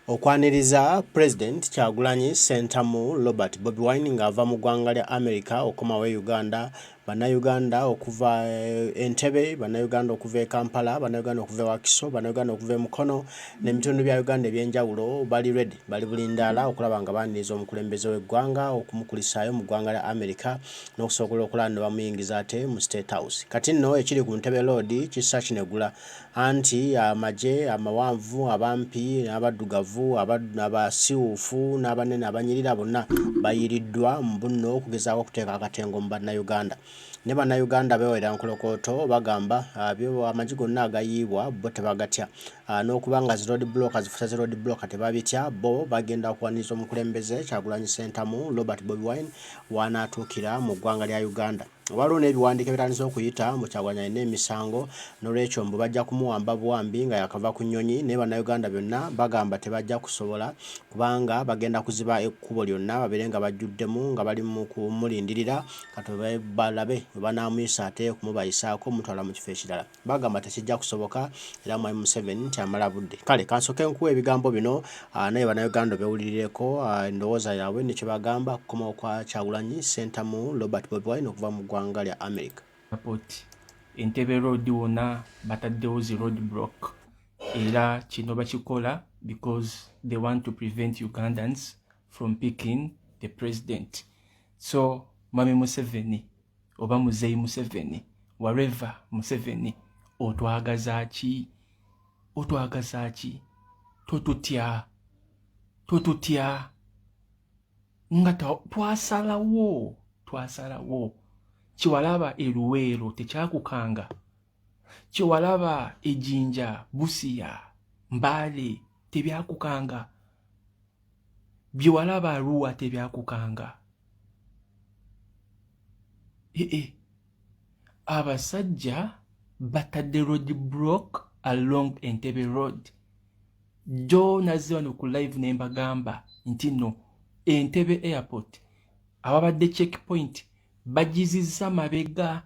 Okwaniriza Pulezidenti Kyagulanyi Ssentamu Robert Bobi Wine ng'ava mu ggwanga lya America okomawo e Uganda, bannayuganda okuva Entebe, bannayuganda okuva e Kampala, bannayuganda okuva e Wakiso, bannayuganda okuva e Mukono n'ebitundu bya Uganda eby'enjawulo bali ready, bali bulindaala okulaba nga baaniriza omukulembeze w'eggwanga okumukulisaayo mu ggwanga lya America n'okusobola okulaba ne bamuyingiza ate mu State House. Kati nno ekiri ku Ntebe Road kissa kinegula anti amagye amawanvu abampi n'abaddugavu abasiwuufu n'abanene abanyirira bonna bayiriddwa mu bunno okugezaako okuteeka akatengo mu bannayuganda. Ne bannayuganda beewera nkolokooto bagamba amagye gonna agayiibwa bo tebagatya n'okuba nga zi road block zifusa zi road block tebabitya, bo bagenda okuwaniriza omukulembeze Kyagulanyi Ssentamu Robert Bobi Wine w'anaatuukira mu ggwanga lya Uganda. Waliwo n'ebiwandiiko ebitandise okuyita mu Kyagulanyi alina emisango n'olwekyo mbu bajja kumuwamba buwambi nga yakava ku nnyonyi, naye bannayuganda byonna bagamba tebajja kusobola kubanga bagenda kuziba ekkubo lyonna babeere nga bajjuddemu nga bali mu kumulindirira kati balabe bwe banaamuyisa ate okumubayisaako mutwala mu kifo ekirala. Bagamba tekijja kusoboka era Mwami Museveni nti amala budde. Kale kansooke nkuwa ebigambo bino naye bannayuganda bewulirireko endowooza yaabwe ne kye bagamba kukomawo kwa Kyagulanyi Ssentamu Robert Bobi Wine okuva mu ggwanga lya America. Airport Entebe road wona bataddewo zi road block era kino bakikola because they want to prevent Ugandans from picking the president. So Mwami Museveni oba Muzeeyi Museveni wherever Museveni otwagaza ki totutya nga twasalawo Chiwalaba eruwero tekyakukanga, Chiwalaba ejinja Busia Mbale tebyakukanga, Byewalaba Arua tebyakukanga. Abasajja batadde road block along Entebe road. Jo nazze wano ku live ne mbagamba nti no Entebe airport ababadde checkpoint bajiziza mabega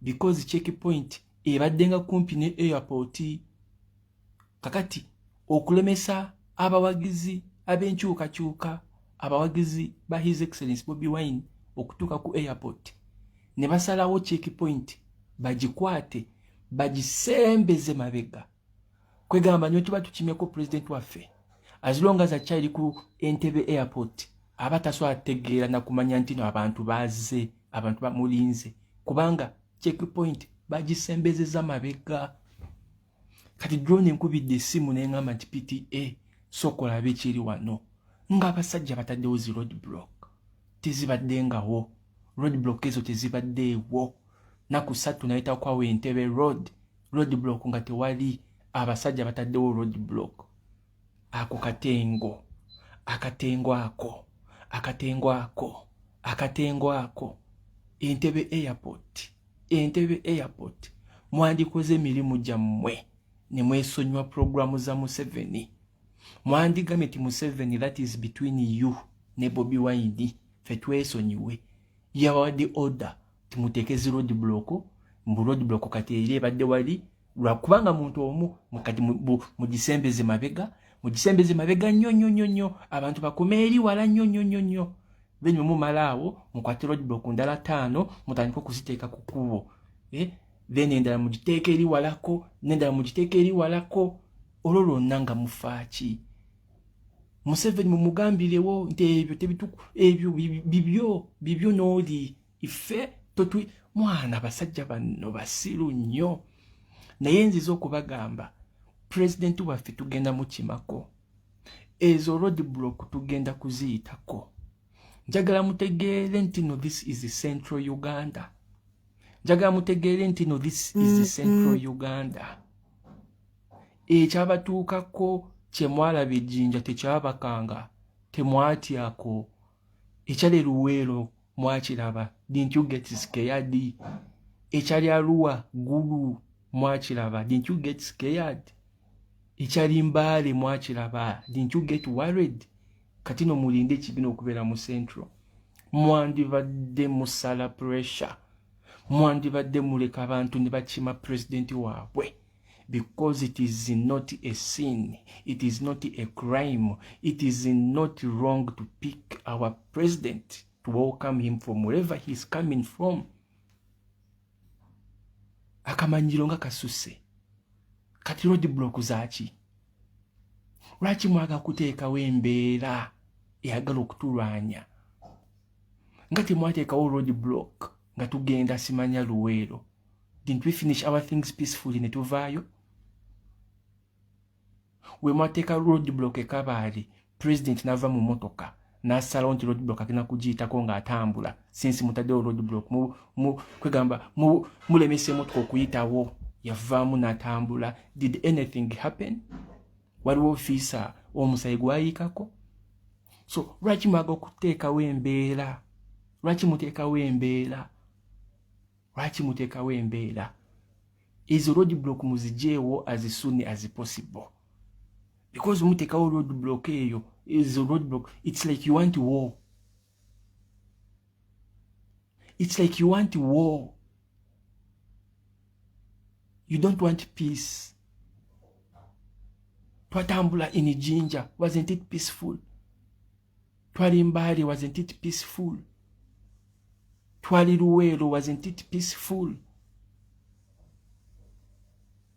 because checkpoint ebadde nga kumpi ne airport. Kakati okulemesa abawagizi ab'enkyukakyuka abawagizi ba His Excellency Bobi Wine okutuuka ku airport ne basalawo checkpoint bagikwate bagisembeze mabega kwegamba nyo tuba tukimeko president waffe as long as akyali ku Entebe airport abataswa ategeera na kumanya nti no abantu bazze abantu bamulinze kubanga checkpoint bagisembezeza mabega. Kati drone nkubidde essimu n'engamba nti PTA sokola bikiri wano nga abasajja bataddewo zi road block tezibaddengawo, road block ezo tezibaddeewo naku 3 nayita kwawo Entebe road block nga tewali, abasajja bataddewo road block. Ako akatengo ako Entebe airport mwandikoze emirimu gyammwe ne mwesonywa programu za Museveni. Mwandigambye ti Museveni that is between you ne Bobi Wine fe twesonyiwe. Yawadde order timuteekeze road block, mbu road block kati eri ebadde wali lwakubanga muntu omu mukati mugisembeze mabega nnyo abantu bakome eri wala nnyo then mumalaawo mukwate road block ndala 5 mutandika okuziteeka ku kkubo then endala mugiteeka eri walako n'endala mugiteeka eri walako olwo lwonna nga mufaaki. Museveni mumugambirewo nti ebyo tebituku ebyo bibyo n'oli ife totwi mwana basajja bano basiru nnyo naye nziza okubagamba president waffe tugenda mukimako ezo road block tugenda kuziyitako. Njagala mutegeere nti no this is Central Uganda. Ekyabatuukako kyemwalaba ejjinja tekyabakanga temwatyako, ekyali Luweero mwakiraba didn't you get scared, ekyali Arua Gulu mwakiraba didn't you get scared, ekyali Mbale mwakiraba didn't you get worried. Kati no mulinde ekigenda okubeera mu Central. Mwandibadde musala pressure, mwandibadde muleka abantu ne bakima president waabwe because it is not a sin, it is not a crime, it is not wrong to pick our president, to welcome him from wherever he's coming from. Akamanyiro nga kasuse. Kati roadblock zaaki. Lwaki mwaga kuteekawo embeera eyagala okutulwanya? Nga temwateekawo roadblock nga tugenda simanya Luweero. Didn't we finish our things peacefully ne tuvaayo? We mwateeka roadblock Kabaale, president n'ava mu motoka n'asalawo nti roadblock agenda kugiyitako ng'atambula since mutaddewo roadblock kwegamba mulemesa emotoka okuyitawo yavaamu n'atambula. Did anything happen? Waliwo officer omusayi gwayiikako? So lwaki mwaga okuteekawo embeera? Lwaki muteekawo embeera? Lwaki muteekawo embeera? Ezo roadblock muzijeewo as soon as possible. Because muteekawo roadblock eyo, ezo roadblock, it's like you want war. It's like you want war. You don't want peace. Twatambula in Jinja, wasn't it peaceful? Twali Mbale, wasn't it peaceful? Twali Luweero, wasn't it peaceful?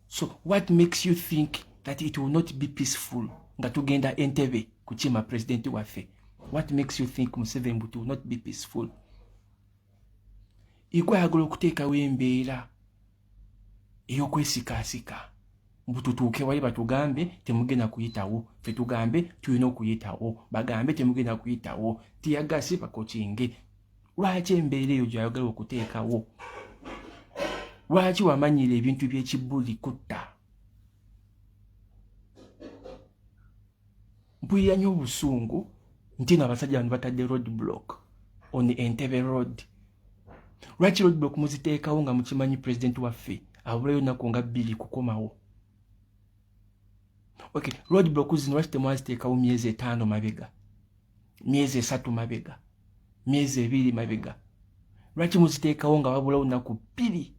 So what makes you think that it will not be peaceful nga tugenda Entebe kuchima president waffe? What makes you think Museveni it will not be peaceful? Igwe agolo kuteekawo embeera ey'okwesikaasika mbututuuke wali batugambe temugenda kuyitawo, ffe tugambe tulina okuyitawo, bagambe temugenda kuyitawo, tiyagasi bakokinge. Lwaki embeera eyo gy'ayagala okuteekawo? Lwaki wamanyira ebintu by'ekibbuli kutta? Mpulira nnyo obusungu nti n'abasajja bano batadde roadblock on Entebbe Road. Lwaki roadblock muziteekawo nga mukimanyi president waffe abulayo ennaku nga 2 kukomawo? Okay, roadblock zino lwaki temwaziteekawo myezi 5 mabega, myezi 3 mabega, myezi 2 mabega? Lwaki muziteekawo nga wabulawo ennaku 2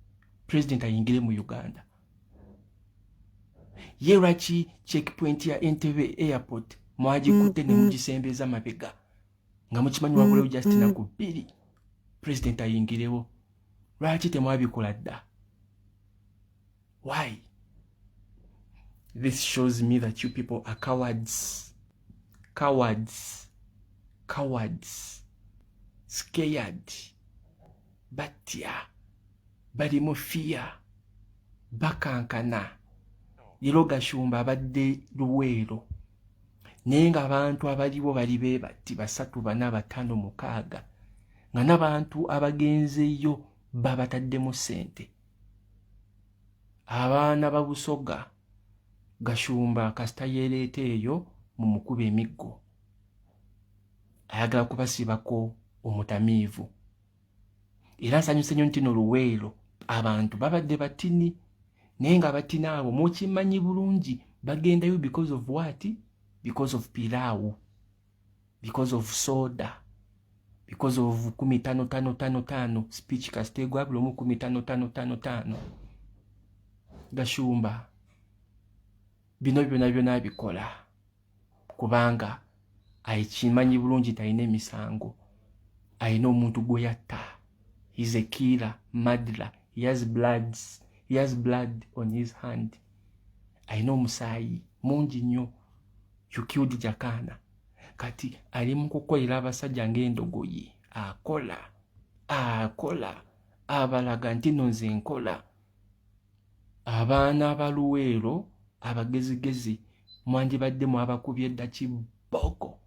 president ayingire mu Uganda? Ye lwaki checkpoint ya Entebbe airport mwagikutte ne mugisembeza mabega nga mukimanyi wabulawo just ennaku 2 president ayingirewo? Lwaki temwabikola dda? Why? This shows me that you people are cowards. Cowards. Cowards. Scared. Batya. Balimu fear. Bakankana. Leero Gashumba abadde Luweero. Naye ng'abantu abaliwo bali bee bati 3, 4, 5, 6. Nga n'abantu abagenzeyo babataddemu ssente. Abaana ba Busoga Gashumba kasita yeeleeta eyo mu mukuba emiggo. Ayagala kubasibako omutamiivu. Era nsanyuse nnyo nti no Luweero abantu babadde batini, naye nga batini abo mukimanyi bulungi bagendayo because of what? Because of pilau, because of soda, because of 1555 speech kastegwa bulomu 1555. Gashumba bino byonna bikola kubanga ayikimanyi bulungi talina emisango, ayina omuntu gwe yatta. He's a killer, murderer. He has blood on his hand. Ayina omusaayi mungi nnyo. You killed Jakana. Kati ali mu kukolera abasajja ng'endogoyi. Akola abalaga nti nno nze nkola. Abaana aba Luweero abagezigezi mwandibaddemu abakubye dda kiboko,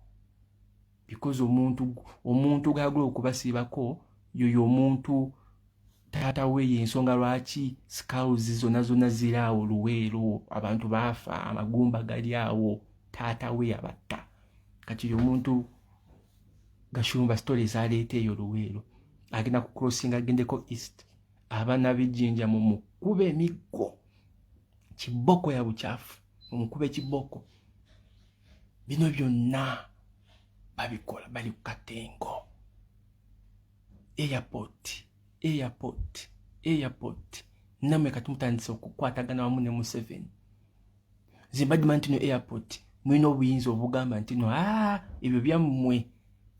because omuntu gagula okubasiibako yoyo omuntu taata we y'ensonga lwaki scouts zonna ziri awo Luweero, abantu baafa, amagumba gali awo, taata we yabatta. Kati omuntu Gashumba story zaleeta eyo Luweero agenda ku crossing agendeko east, abaana b'Ejjinja mu mukuba emiggo, kiboko ya buchafu omukube kiboko. Bino byonna babikola bali ku katengo. Airport namwe kati mutandise okukwatagana wamu ne Museveni. Zimbabwe ntino airport mwino obuyinza obugamba ntino ebyo byammwe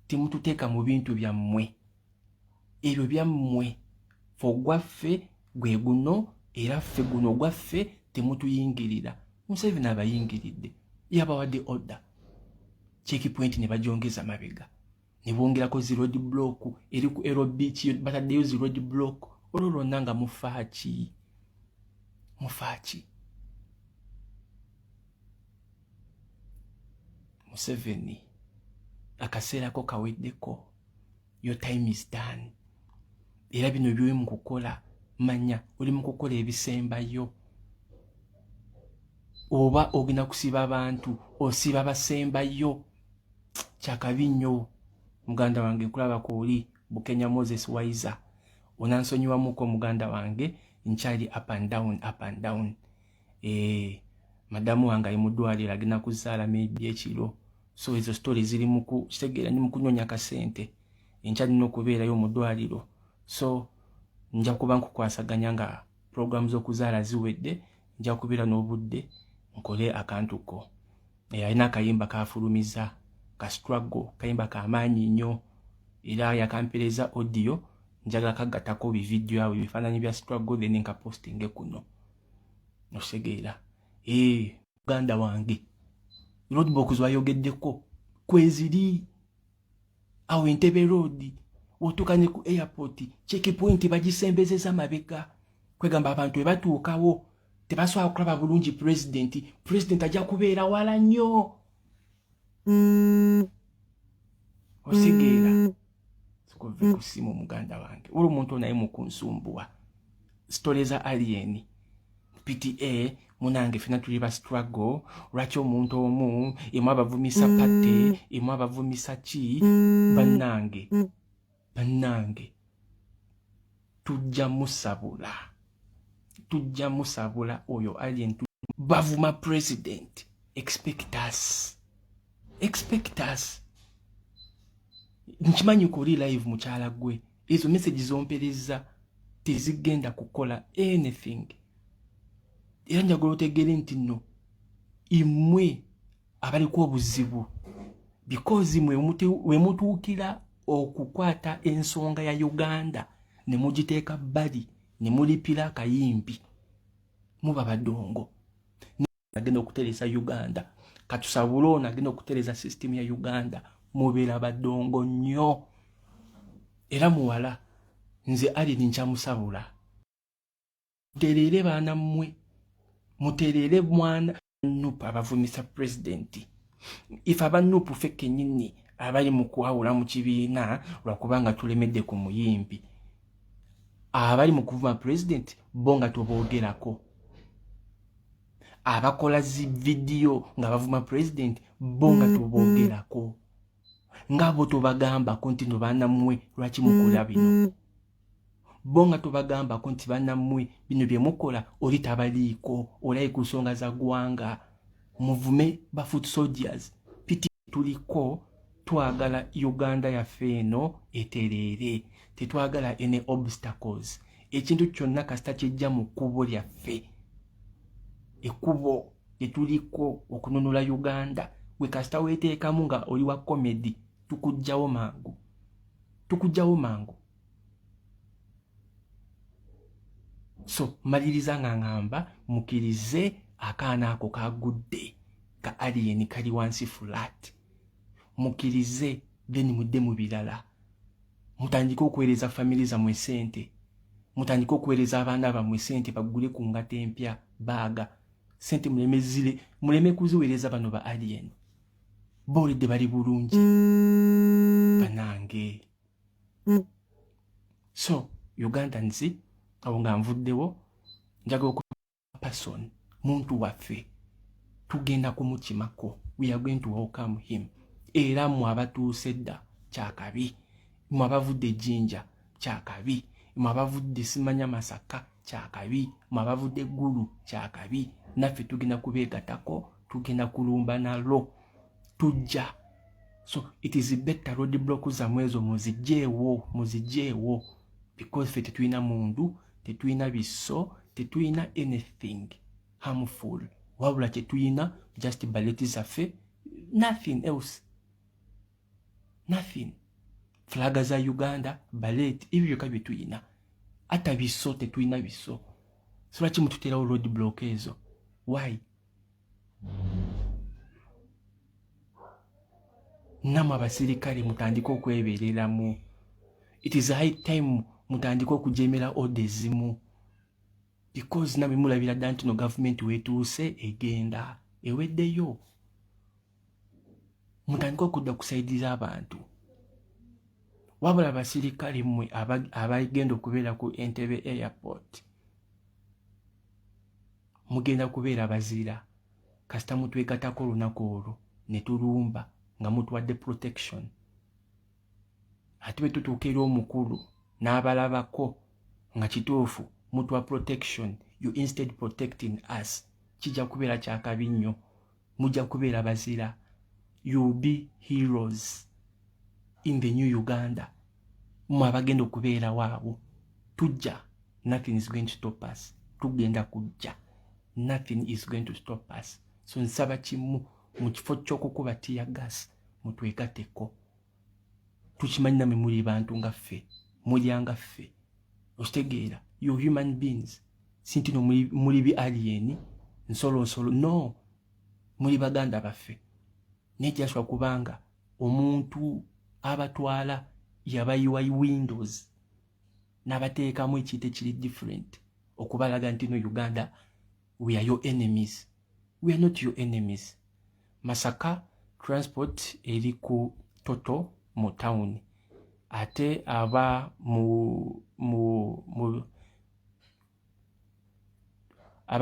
timututeeka mu bintu byammwe. Ebyo byammwe fogwaffe gwe guno era ffe guno gwaffe temutuyingirira. Museveni abayingiridde yabawadde order. Checkpoint ne bajongeza mabega. Ne bongerako zi road block eri ku Aero Beach bataddeyo zi road block. Olwo nanga mufaaki. Museveni akaseera ko kaweddeko. Your time is done. Era bino by'oli mu kukola manya oli mu kukola ebisembayo. Oba ogenda kusiba abantu osiba basembayo. Kyakabi nnyo muganda wange nkulaba ko oli Bukenya Moses Waiza. Onansonyiwamuko muganda wange nkyali up and down. Madamu wange ali mu ddwaliro agenda kuzaala maybe ekiro. So ezo stories ziri mu kitegeera ndi mu kunoonya kasente. Nkyali n'okubeerayo mu ddwaliro. So nja kuba nkukwasaganya nga program z'okuzaala ziwedde. Nja kubeera n'obudde nkole akantu ko. Alina akayimba kafulumiza ka struggle, kayimba kamaanyi nnyo. Era yakampereza audio njaga kagattako bivideo awo ebifaananyi bya struggle then nka posting kuno. Osegeera muganda wange roadblocks wayogeddeko kweziri awo Entebe road otukanye ku airport checkpoint bagisembezeza mabega kwegamba abantu ebatuukawo tebasobola kulaba bulungi president ajja kubeera wala nnyo. Osegeera sikove kusimu muganda wange olwo omuntu naye mu kunsumbuwa stories za alien PTA munange fina tuli ba struggle lwaki omuntu omu emu abavumisa pate emu abavumisa ki bannange tujja musabula oyo alien bavuma president. Expect us. Nkimanyi kuli live mukyala gwe ezo message zompereza tezigenda kukola anything. Era njagala otegeere nti nno imwe abaliko obuzibu because we mutuukira okukwata ensonga ya Uganda ne mugiteeka bbali ne mulipira akayimbi muba badongo. Agenda okutereza Uganda katusabula ono agenda okutereza system ya Uganda mubeera badongo nnyo. Era muwala nze ali nkyamusabula mutereere baana mmwe mutereere mwana nupa abavumisa president. Ife abanupu feke nyinyi abali mu kuwawula mu kibiina lwakubanga tulemedde ku muyimbi. Abali mu kuvuma president bonga tuboogerako. Abakola zi video nga bavuma president bonga tuboogerako. Ngabo tubagamba konti no baana mmwe lwaki mukola bino. Bonga tubagamba konti baana mmwe bino bye mukola oli tabaliiko olayi ku nsonga za gwanga. Muvume ba foot soldiers piti tuliko twagala Uganda yaffe eno etereere. Tetwagala any obstacles. Ekintu kyonna kasita kijja mu kkubo lyaffe. Ekkubo lyetuliko okununula Uganda gwe kasita weeteekamu nga oli wa comedy tukujjawo mangu. So maliriza nga ngamba mukirize akaana ako kagudde ka alien kali wansi flat. Mukirize then mudde mu birala. Mutandike okuweereza family zammwe ssente. Mutandike okuweereza abaana bammwe ssente bagule ku ngata empya baaga. Sente muleme kuziweereza bano ba alien. Boolidde bali bulungi banange. So Uganda nzi awo nga nvuddewo njagala person muntu waffe tugenda kumukimako. We are going to welcome him. Era mu abatuuse dda kyakabi. Mu abavudde Jinja kyakabi. Mu abavudde simanya Masaka kyakabi. Mu abavudde Gulu kyakabi. Naffe tugenda kubeegatako tugenda kulumba nalo tujja. So it is better road block zammwe ezo muzijeewo because ffe tetulina mundu tetulina biso tetuyina anything harmful wabula tetuyina just baleti zaffe, nothing else, nothing. Flaga za Uganda baleti ebyo byokka bye tuyina, ata biso tetuyina biso. So lwaki mututerawo road block ezo? Why? Namwe abasirikale mutandika okwebereramu. It is high time mutandika okujemera orders mu, because namwe mulabira dda nti no government wetuuse egenda eweddeyo. Mutandika okudda kusaidiza abantu. Wabula abasirikale mmwe abagenda okubeera ku Entebbe airport mugenda kubeera bazira kasita mutwegatako olunaku olwo ne tulumba nga mutuwadde protection. Ate bwe tutuuka eri omukulu n'abalabako nga kituufu mutuwa protection, you instead protecting us, kijja kubeera kyakabi nnyo, mujja kubeera bazira. You will be heroes in the new Uganda. Mmwe abagenda okubeera waawo tujja, nothing is going to stop us. Tugenda kujja, nothing is going to stop us. So nsaba kimu mu kifo ky'okukuba tear gas mutwegateko. Tukimanyi namwe muli bantu nga ffe, mulyanga ffe. Okitegeera, you human beings. Sintino muli bi alien, nsolo, no. Muli baganda baffe. Nejjaswa kubanga omuntu abatwala yabayiwa windows n'abateekamu ekintu ekiri different okubalaga nti no Uganda, we are your enemies. We are not your enemies. Masaka transport eri ku Toto mu town, ate aba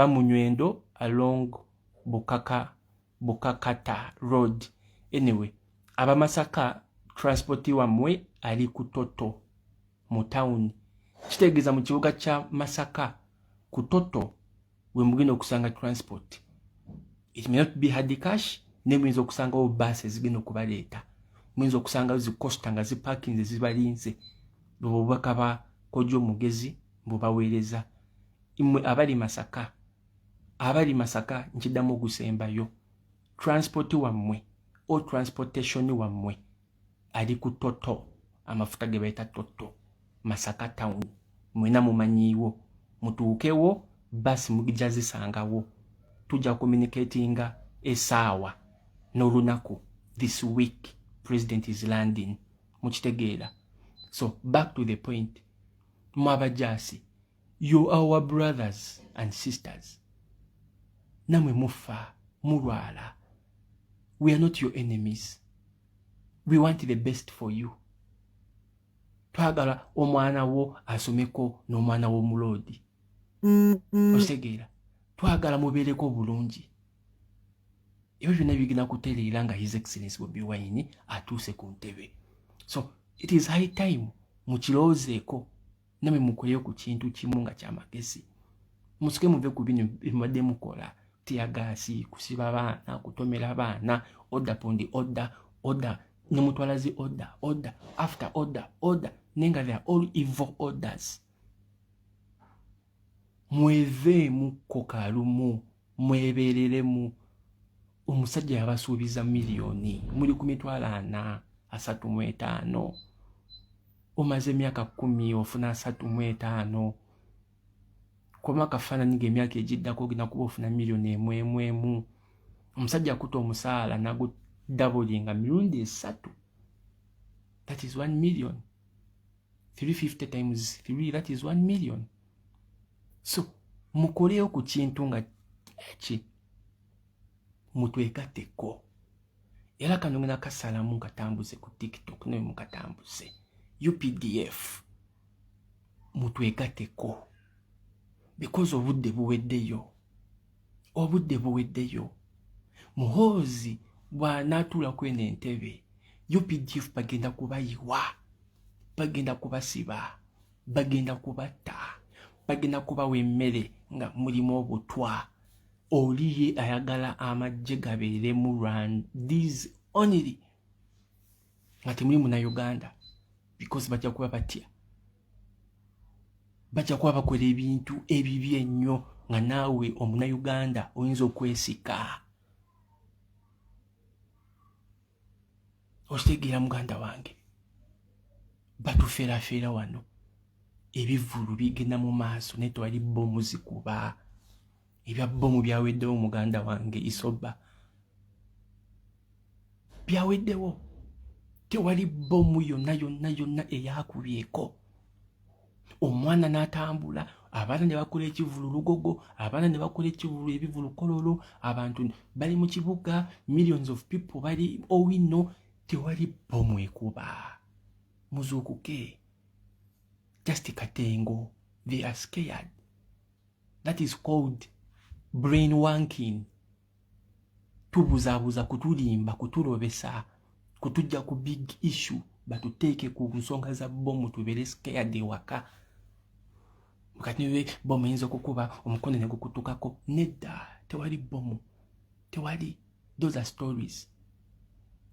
Nywendo along Bukakata road. Anyway, aba Masaka transport wamwe ali ku Toto mu town. Kitegeeza mu kibuga kya Masaka ku Toto we mugenda okusanga transport. It may not be hard cash, ne muyinza okusangawo buses zigenda okubaleeta. Muyinza okusanga zi costa nga zi parking zibalinze. Bubaka ba Kojo Mugezi bubaweereza. Imwe abali Masaka nkiddamu okusembayo. Transport wamwe o transportation wamwe ali ku Toto, amafuta ge bayita Toto, Masaka town. Mwena mumanyiiwo, mutuukewo basi mugijja zisangawo. Tujja communicatinga esaawa n'olunaku. This week president is landing, mukitegeera. So back to the point, mwabajasi, you are our brothers and sisters. Namwe mufa, mulwala. We are not your enemies. We want the best for you. Twagala omwana wo asomeko n'omwana wo mulodi. Osegeera. Twagala mubeereko bulungi. Ebyo byonna bigenda kutereera nga His Excellency Bobi Wine atuuse ku ntebe. So it is high time mukirowoozeeko namwe mukoleyo ku kintu kimu nga kyamagezi. Musike muve ku bino ebibadde mukola. Tear gas, kusiba abaana, kutomera abaana, order pondi order, nemutwalazi order after order, nenga they are all evil orders. Mweve kokalumu, mwebereremu. Omusajja yabasuubiza miliyoni, muli ku mitwalo 435. Omaze emyaka 10 ofuna 35. Koma kafaananyi ng'emyaka egiddako ogenda kuba ofuna miliyoni emu. Omusajja akuta omusaala nagu dabulinga mirundi 3. That is 1 million. 350 times 3, that is 1 million. So mukoleyo ku kintu nga eki mutwegateko. Era kano ngena kasalamu katambuze ku TikTok ne mukatambuze. UPDF mutwegateko. Because obudde buweddeyo. Muhoozi bw'anaatuula kweno Entebbe, UPDF bagenda kubayiwa, bagenda kubasiba, bagenda kubatta, bagenda kubawa emmere nga mulimu obutwa. Oliye ayagala amagye gabeere mu run these only nga temuli muna Uganda, because bajja kuba batya. bajja kuba bakola ebintu ebibi ennyo nga naawe omunayuganda oyinza okwesika. Okitegeera muganda wange, batufeerafeera wano, ebivvulu bigenda mu maaso naye tewali bbomu zikuba. Ebya bbomu byaweddewo muganda wange Isoba, byaweddewo. Tewali bbomu yonna eyakubyeko. Omwana n'atambula, abaana ne bakola ekivvulu Lugogo, abaana ne bakola ekivvulu ebivvulu Kololo, abantu bali mu kibuga, millions of people bali Owino, tewali bbomu ekuba. Muzuukuke. Just Katengo. They are scared. That is called brain wanking. Tubuzaabuza kutulimba, kutulobesa, kutujja ku big issue, batuteeke ku nsonga za bbomu tubeere scared ewaka. Mukati niwe bbomu eyinza okukuba omukono ne gukutukako. Nedda, tewali bbomu. Tewali. Those are stories.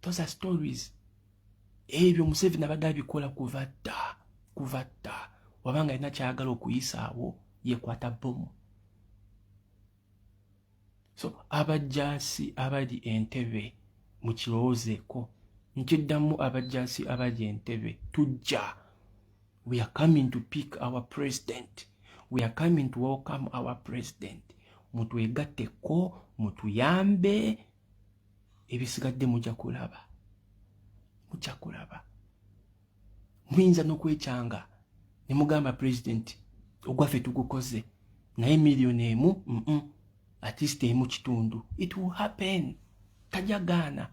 Those are stories. Ebyo Museveni abadde abikola kuva dda. Wabanga alina kyayagala okuyisaawo yekwata bbomu. So abajjaasi abali Entebe mukirowoozeeko. Nkiddamu abajjaasi abali Entebe tujja. We are coming to pick our president. We are coming to welcome our president. Mutwegatteko, mutuyambe, ebisigadde mujja kulaba. Muyinza n'okwekyanga ne mugamba president ogwaffe tugukoze naye miliyoni emu at least emu kitundu. It will happen. Tajagaana.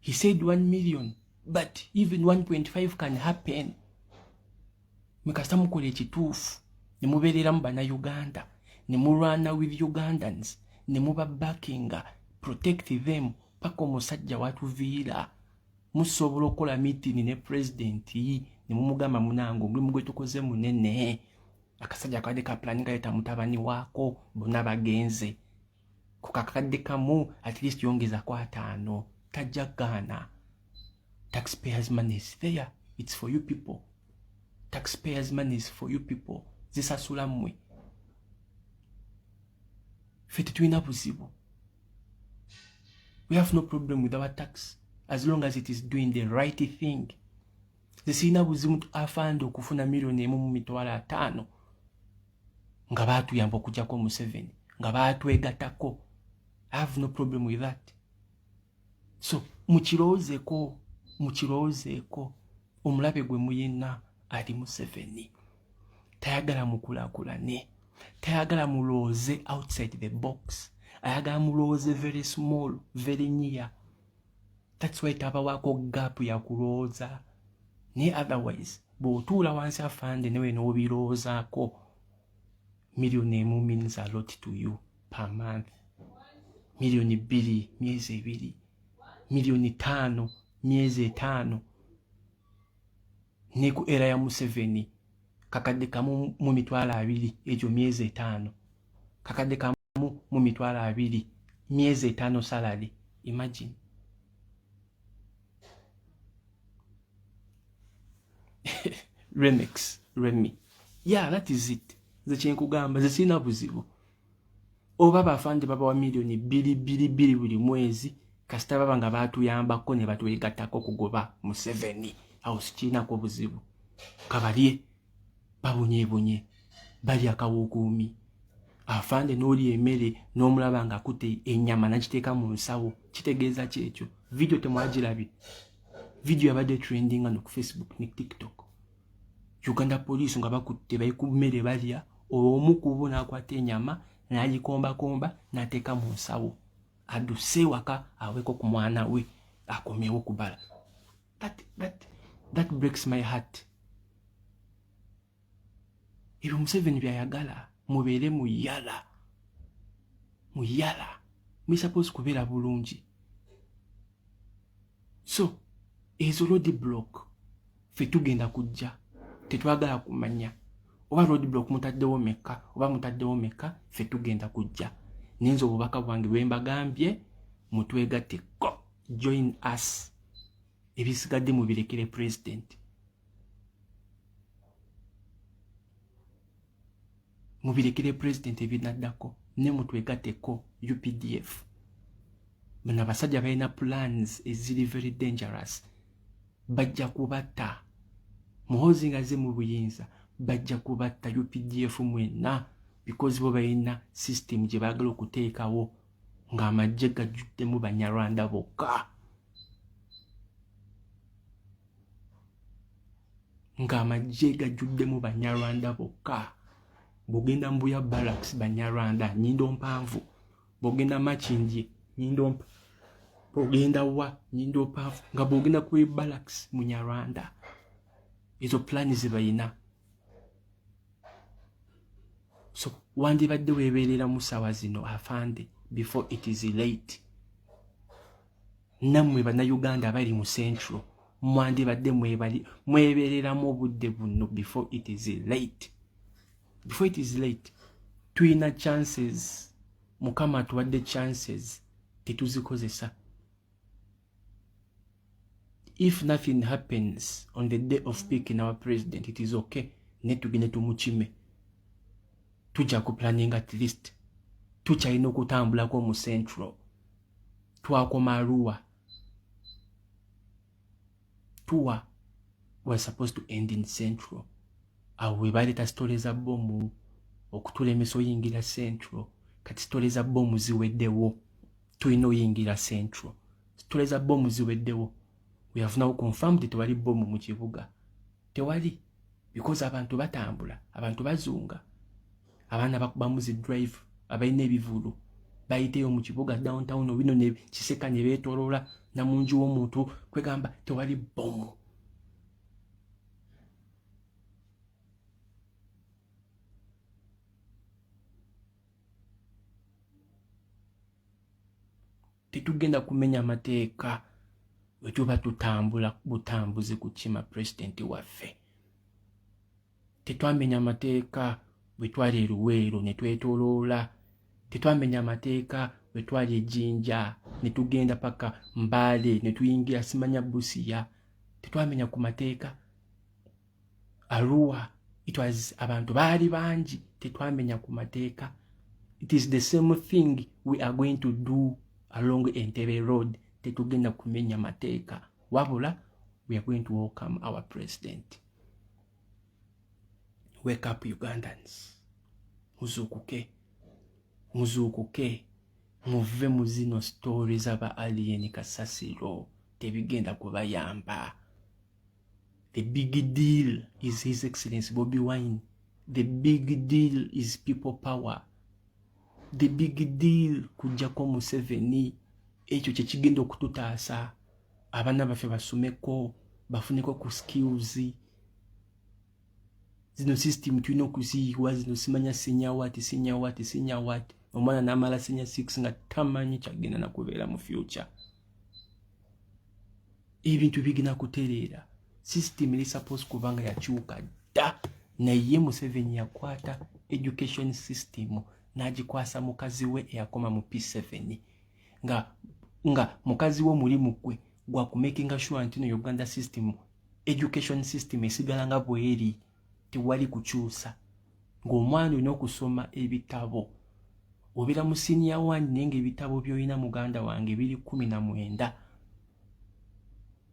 He said 1 million, but even 1.5 can happen. Mukasa mukola ekituufu ne mubeereramu bannayuganda ne mulwana with Ugandans ne muba backinga, protect them paka omusajja watuviira. Musobola okukola meeting ne president ne mumugamba munango omulimu gwe tukoze munene. Akasajja kadde ka planning kaleta mutabani waako bonna bagenze. Ku kakadde kamu at least yongeza kwa 5. Tajagaana. Taxpayers' money is there. It's for you people. Taxpayers' money is for you people. Zisasula mmwe. Ffe tetulina buzibu. We have no problem with our tax as long as it is doing the right thing. Zisina buzibu afande okufuna miliyoni emu mu mitwalo 5 nga baatuyamba okujjako Museveni, nga baatwegattako. I have no problem with that. So mukirowoozeeko omulabe gwe muyina ali Museveni. Tayagala mukulaakulane, tayagala mulowooze outside the box, ayagala mulowooze very small, very near. That's why tabawaako gap ya kulowooza. Naye otherwise bw'otuula wansi afande newe n'obirowoozaako, miliyoni emu means a lot to you per month. Miliyoni 2 myezi 2, miliyoni 5 myezi 5. Ne ku era ya Museveni kakadde kamu mu mitwalo 2 ekyo myezi 5. Kakadde kamu mu mitwalo 2 myezi 5 salary. Imagine. Remy. Yeah, that is it. Ze kyenkugamba zisina buzibu. Oba bafande baba wa miliyoni 2 buli mwezi kasita baba nga baatuyambako ne batwegattako kugoba Museveni. Awo sikiinako buzibu. Kabalye babonye bali akawukuumi. Afande n'oli emmere n'omulaba nga akutte ennyama n'agiteeka mu nsawo. Kitegeeza ki ekyo? Video temwagirabye. Video yabadde trending no ku Facebook ne TikTok. Uganda police nga bakutte bayi ku mmere balya, omu ku bo n'akwata ennyama n'agikomba n'ateeka mu nsawo. Adduse waka aweko ku mwana we akomewo kubala. That breaks my heart. Ebyo Museveni byayagala mubeere muyala. We suppose kubeera bulungi. So ezo road block ffe tugenda kujja tetwagala kumanya oba road block mutaddewo meka ffe tugenda kujja. Nenzo obubaka bwange bwe mbagambye mutwegatteko, join us. Ebisigadde mubirekere president. mubirekere president ebinaddako ne mutwegateko UPDF. Bana basajja balina plans eziri very dangerous. Bajja kubatta. Muhozi ngaze mu buyinza bajja kubatta UPDF mwenna because bo balina system gye baagala okuteekawo ng'amagye gajjuddemu Banyarwanda bokka. Ng'amagye gajjuddemu Banyarwanda bokka. Bogenda Mbuya Barracks Banyarwanda Nyindo Mpanvu. Bogenda Makindye Nyindo Mpanvu. Bogenda wa Nyindo Mpanvu. Nga bogenda ku Barracks Munyarwanda. Izo plani zibayina. So wandibadde weebeerera mu ssaawa zino afande before it is late. Nammwe Bannayuganda abali mu Central mwandibadde mwebeereramu obudde buno before it is late. Before it is late. Tuyina chances. Mukama atuwadde chances tetuzikozesa. If nothing happens on the day of picking our president, it is okay. Netugende tumuchime. Tujja kuplanning at least. Tuchayina okutambulako mu Central. Twakoma Arua. Tour was supposed to end in Central. Awe baleta stories za bomu okutulemesa oyingira Central. Kati stories za bomu ziweddewo. Tuyina oyingira Central. Stories za bomu ziweddewo. We have now confirmed tewali bomu mu kibuga. Tewali. Because abantu batambula. Abantu bazunga. Abaana bakubamuzi drive. Abalina ebivulu. Bayiteyo mu kibuga downtown obino ne kiseka ne beetolola na munju w'omuntu kwegamba tewali bomu. Tetugenda kumenya amateeka wetuba tutambula butambuzi kukima president waffe. Tetwamenya amateeka wetwali Luweero ne twetoloola. Tetwamenya amateeka wetwali Ejjinja ne tugenda paka Mbale ne tuyingira simanya Busia. Tetwamenya ku mateeka. Arua it was abantu baali bangi. Tetwamenya ku mateeka. It is the same thing we are going to do along Entebe Road. Tetugenda kumenya mateeka. Wabula, we are going to welcome our president. Wake up, Ugandans. Muzukuke. Muzukuke. Muve mu zino stories aba alien kasasiro. Tebigenda kubayamba. The big deal is His Excellency Bobi Wine. The big deal is people power. The big deal kujjako Museveni. Ekyo kye kigenda okututaasa. Abaana baffe basomeko, bafuneko ku skills. Zino system tulina okuziyiwa, zino simanya senior what. Omwana n'amala senior 6 nga tamanyi kyagenda nakubeera mu future. Ebintu bigina kutereera. System eri suppose kubanga yakyuka dda. Naye Museveni yakwata education system n'agikwasa mukazi we eyakoma mu P7. Nga mukazi wo mulimu gwe gwa kumakinga sure nti no Uganda system education system esigala nga bweri tewali kukyusa. Ng'omwana olina okusoma ebitabo. Obeera mu senior 1 nenge ebitabo by'olina muganda wange biri 19.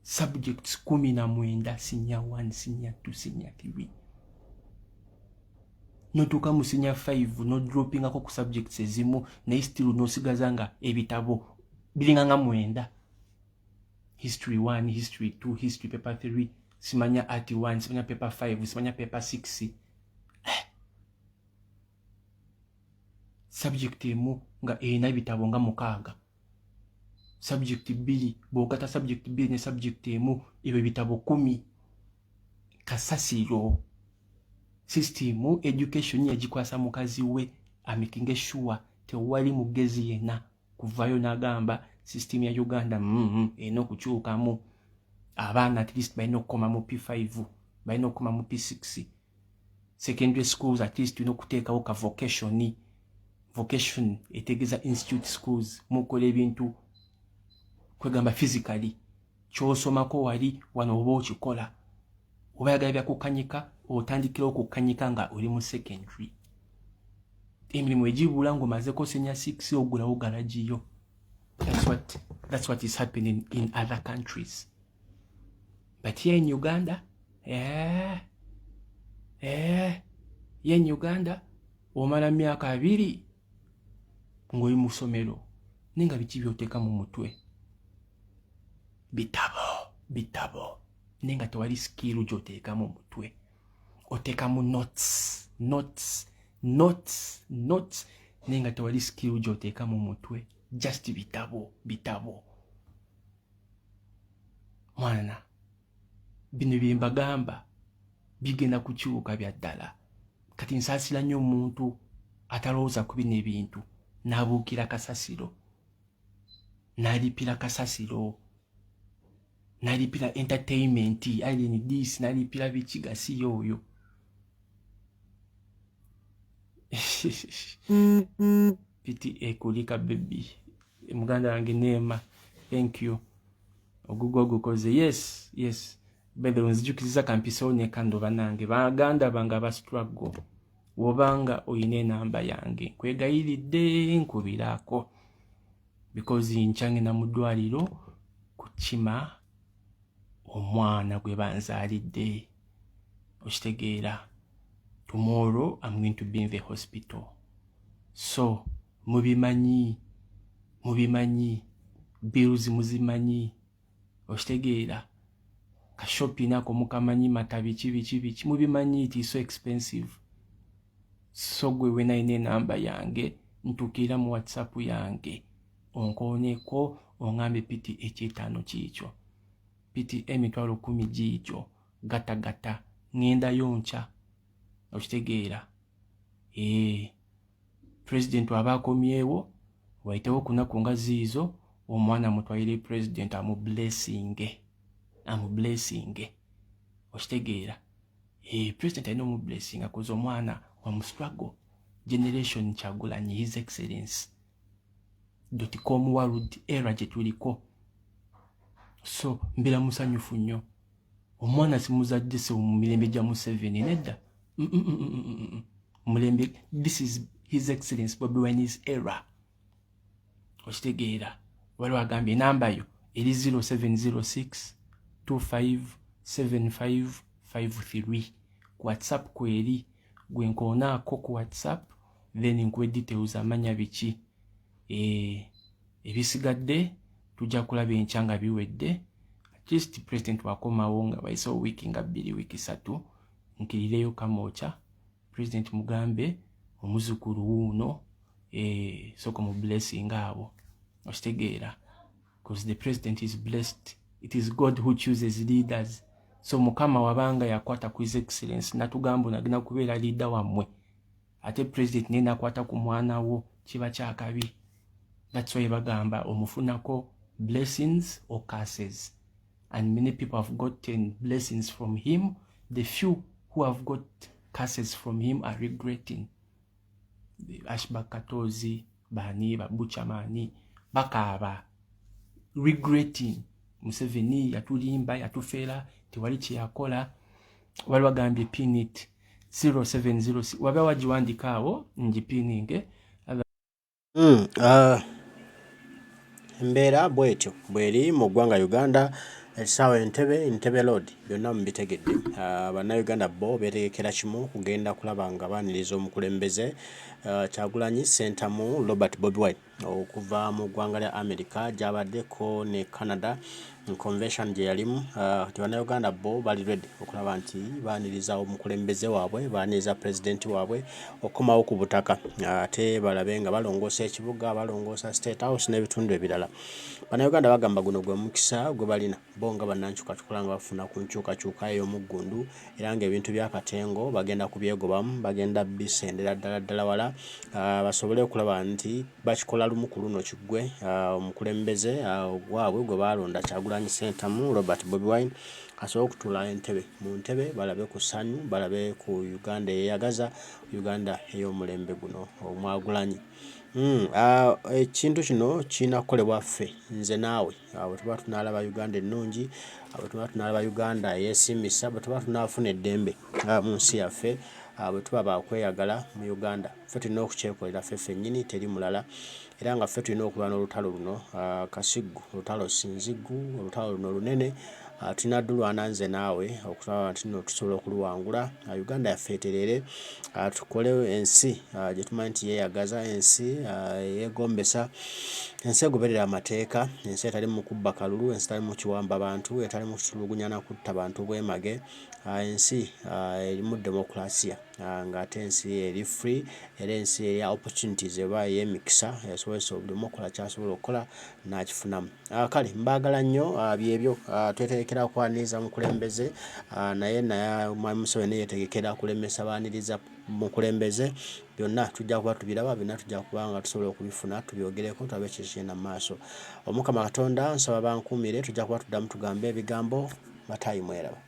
Subjects 19, senior 1, senior 2, senior 3. Notuuka mu senior 5 no droppingako ku subjects ezimu naye still n'osigaza nga ebitabo biringa nga 9. History 1, history 2, history paper 3, simanya art 1, simanya paper 5, simanya paper 6. Subject emu nga ena ebitabo nga 6. Subject 2 bw'ogata subject 2 ne subject emu ebyo bitabo 10. Kasasiro. System education yagikwasa mukazi we amaking sure tewali mugezi yena kuvayo n'agamba system ya Uganda eno kukyukamu. Abaana at least balina okukoma mu P5, balina okukoma mu P6. Secondary schools at least tulina okuteekawo ka vocation etegeeza institute schools mukola ebintu kwegamba physically ky'osomako wali wano oba okikola. Oba yagala byakukanyika otandikira okukanyika nga oli mu secondary. emirimu egibula ngomaze kosenya 6 ogulawo galagiyo. That's what is happening in other countries. But here in Uganda, here in Uganda, omala myaka 2 ng'oli mu ssomero nenga biki by'oteeka mu mutwe. Bitabo nenga tewali skill gy'oteeka mu mutwe. Oteeka mu notes nenga tewali skill gy'oteeka mu mutwe. Just bitabo. Mwana, bino bye mbagamba bigenda kukyuka bya ddala. Kati nsaasira nnyo omuntu atalowooza ku bino ebintu n'abuukira kasasiro, n'alipira kasasiro, n'alipira entertainment, alien this, n'alipira bikigasi yoyo. Piti ekulika baby. Muganda wange Neema, thank you. Ogugo koze yes. Bebe nzijukiriza kampiso ne kando banange baganda banga ba struggle. Wobanga oyine namba yange kwegayiridde nkubirako because nchange na mudwaliro kukima omwana gwe banzalidde. Okitegeera, tomorrow I'm going to be in the hospital. So mubimanyi bills muzimanyi. Okitegeera, ka shopping ako mukamanyi matabi kibi mubimanyi, it is so expensive. So gwe wena ine namba yange ntukira mu WhatsApp yange onkoneko ongambe piti ekyetaano kikyo, piti emitwalo 10 gikyo gata ngenda yoncha. Okitegeera, president wabakomyewo waitewo kunaku nga ziizo omwana mutwalire president amu blessing. Okitegeera, president alina mu blessing akoze omwana wa mu struggle generation Kyagulanyi, his excellence .com world era gye tuliko. So mbira musanyufu nnyo. Omwana simuzadde se mu mirembe gya Museveni nedda. Mulembe, this is his excellence Bobi Wine's era. Okitegeera, waliwo agambye namba yo eri 0706 257553 ku WhatsApp kweri gwenkonaako ku WhatsApp then nkwe details amanya biki ebisigadde tujja kulaba enkyanga biwedde. At least president wakomawo nga bayisewo wiki nga 2 wiki 3 nkirireyo kamocha president mugambe omuzukulu wuno soko mu blessing abo. Okitegeera, because the president is blessed. It is God who chooses leaders. So mukama wabanga yakwata ku his excellence natugambo nagina kubeera leader wamwe, ate president nena kwata ku mwana wo kiba kyakabi. That's why bagamba omufunako blessings or curses, and many people have gotten blessings from him. The few who have got curses from him are regretting. Ashba Katozi bani babuchamani bakaba regretting. Museveni yatulimba yatufera tewali kyakola. Wali bagambye pinit 0706 wabe wajiwandikawo njipininge. Mbera bwetyo bweri mu ggwanga Uganda esawa Entebe Road byonna mubitegedde. Bannayuganda bo beetegekera kimu kugenda kulaba nga baaniriza omukulembeze Kyagulanyi Ssentamu Bobi Wine okuva mu ggwanga lya America gy'abaddeko ne Canada convention gye yalimu. Bannayuganda bo bali ready okulaba nti baaniriza omukulembeze waabwe, baaniriza president waabwe okumawo ku butaka ate balabe nga balongoosa ekibuga, balongoosa State House n'ebitundu ebirala. Bannayuganda bagamba guno gwe mukisa gwe balina bo nga bannankyukakyuka nga bafuna ku nkyukakyuka ey'omuggundu era ng'ebintu by'akatengo bagenda kubyegobamu, bagenda bisendera ddala wala basobole okulaba nti bakikola lumu ku luno kiggwe omukulembeze waabwe gwe balonda Kyagulanyi Ssentamu Bobi Wine asobola okutula mu ntebe balabe ku ssanyu, balabe ku Uganda eyeyagaza, Uganda ey'omulembe guno omwagulanyi. Ekintu kino kirina kukolebwa ffe nze naawe bwe tuba tunaalaba Uganda ennungi, bwe tuba tunaalaba Uganda eyeesiimisa, bwe tuba tunaafuna eddembe mu nsi yaffe, bwe tuba baakweyagala mu Uganda ffe tulina okukyekolera ffe nnyini teri mulala era nga ffe tulina okulwana olutalo luno kasiggu olutalo sinziggu olutalo luno lunene tulina dulwana nze naawe okulaba nti nno tusobola okuluwangula Uganda yaffe eterere tukole ensi gye tumanyi nti yeeyagaza ensi yeegombesa ensi egoberera amateeka ensi etali mu kubba kalulu ensi etali mu kiwamba bantu etali mu kutulugunyana kutta bantu bwemage ensi erimu demokrasia ng'ate ensi eri free era ensi eya opportunities eba ey'emikisa esobozesa buli omu okukola ky'asobola okukola n'akifunamu kale mbaagala nnyo byebyo twetegekera okwaniriza mukulembeze naye Mwami Museveni yeetegekera kulemesa baaniriza mukulembeze byonna tujja kuba tubiraba byonna tujja kuba nga tusobola okubifuna tubyogereko tulabe ekigenda mu maaso Omukama Katonda nsaba bankuumire tujja kuba tuddamu tugambe ebigambo Matayi mweraba